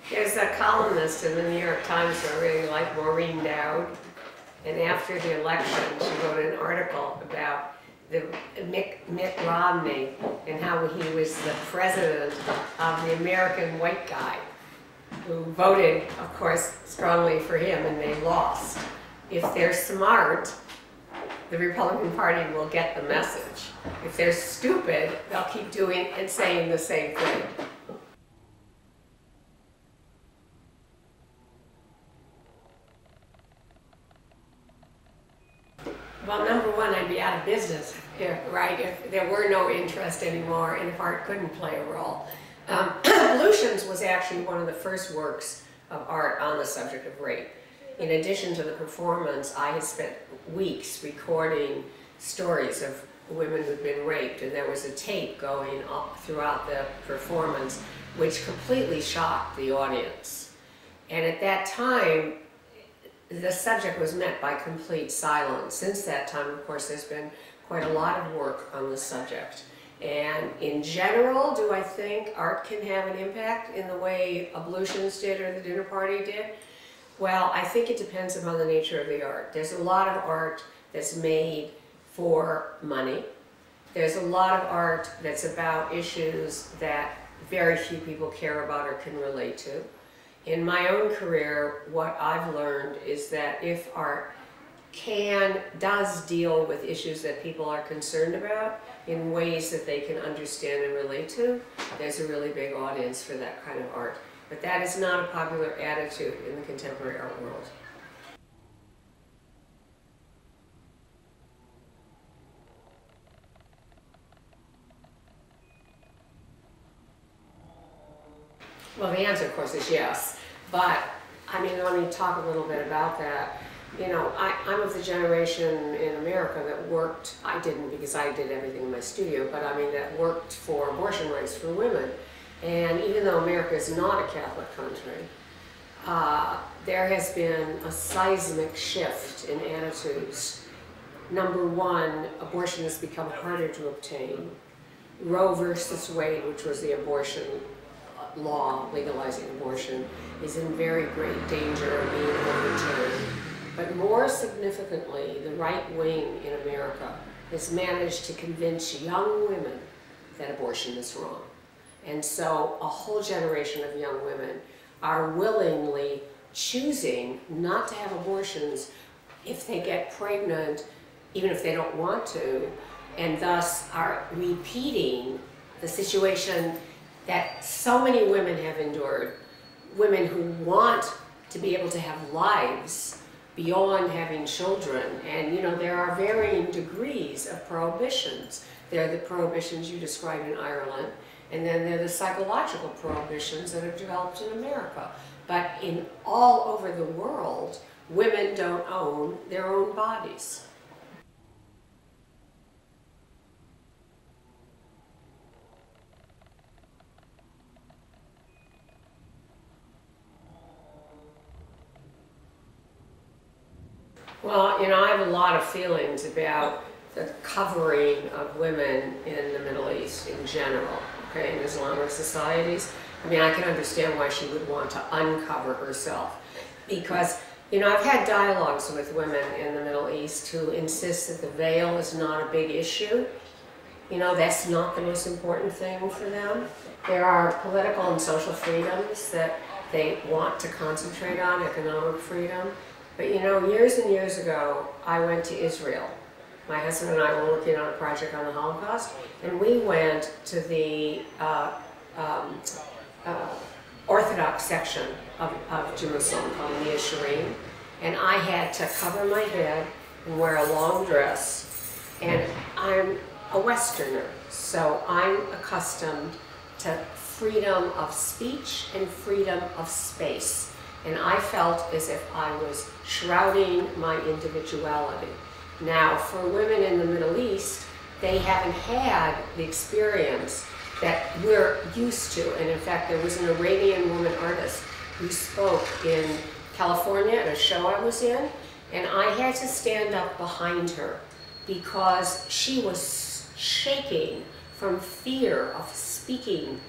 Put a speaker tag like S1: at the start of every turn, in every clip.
S1: There's a columnist in the New York Times who I really like, Maureen Dowd, and after the election she wrote an article about Mitt Romney and how he was the president of the American white guy who voted, of course, strongly for him, and they lost. If they're smart, the Republican Party will get the message. If they're stupid, they'll keep doing and saying the same thing. Well, number one, I'd be out of business, right? If there were no interest anymore and if art couldn't play a role. Ablutions was actually one of the first works of art on the subject of rape. In addition to the performance, I had spent weeks recording stories of women who'd been raped, and there was a tape going up throughout the performance which completely shocked the audience. And at that time, the subject was met by complete silence. Since that time, of course, there's been quite a lot of work on the subject. And in general, do I think art can have an impact in the way Ablutions did or the dinner party did? Well, I think it depends upon the nature of the art. There's a lot of art that's made for money. There's a lot of art that's about issues that very few people care about or can relate to. In my own career, what I've learned is that if art does deal with issues that people are concerned about in ways that they can understand and relate to, there's a really big audience for that kind of art. But that is not a popular attitude in the contemporary art world. Well, the answer, of course, is yes. But, I mean, let me talk a little bit about that. You know, I'm of the generation in America that worked, I didn't because I did everything in my studio, but I mean that worked for abortion rights for women. And even though America is not a Catholic country, there has been a seismic shift in attitudes. Number one, abortion has become harder to obtain. Roe versus Wade, which was the abortion law legalizing abortion, is in very great danger of being overturned. But more significantly, the right wing in America has managed to convince young women that abortion is wrong. And so a whole generation of young women are willingly choosing not to have abortions if they get pregnant, even if they don't want to, and thus are repeating the situation that so many women have endured, women who want to be able to have lives beyond having children. And you know, there are varying degrees of prohibitions. There are the prohibitions you described in Ireland, and then there are the psychological prohibitions that have developed in America. But in all over the world, women don't own their own bodies. Well, you know, I have a lot of feelings about the covering of women in the Middle East in general, okay, in Islamic societies. I mean, I can understand why she would want to uncover herself because, you know, I've had dialogues with women in the Middle East who insist that the veil is not a big issue. You know, that's not the most important thing for them. There are political and social freedoms that they want to concentrate on, economic freedom. But you know, years and years ago, I went to Israel. My husband and I were working on a project on the Holocaust, and we went to the Orthodox section of Jerusalem called the Yesharim, and I had to cover my head and wear a long dress, and I'm a Westerner, so I'm accustomed to freedom of speech and freedom of space. and I felt as if I was shrouding my individuality. Now, for women in the Middle East, they haven't had the experience that we're used to. And in fact, there was an Iranian woman artist who spoke in California at a show I was in, and I had to stand up behind her because she was shaking from fear of speaking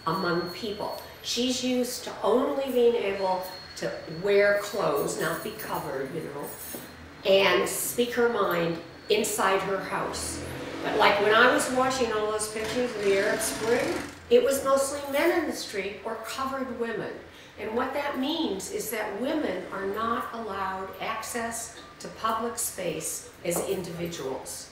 S1: among people. She's used to only being able to wear clothes, not be covered, you know, and speak her mind inside her house. But like when I was watching all those pictures of the Arab Spring, it was mostly men in the street or covered women. And what that means is that women are not allowed access to public space as individuals.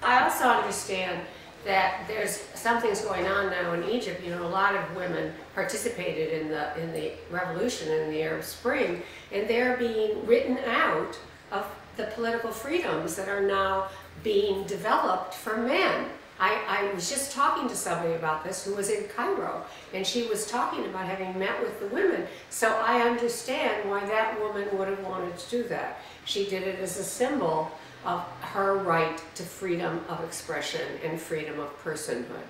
S1: I also understand that something's going on now in Egypt. You know, a lot of women participated in the revolution and in the Arab Spring, and they're being written out of the political freedoms that are now being developed for men. I was just talking to somebody about this who was in Cairo, and she was talking about having met with the women. So I understand why that woman would have wanted to do that. She did it as a symbol of her right to freedom of expression and freedom of personhood.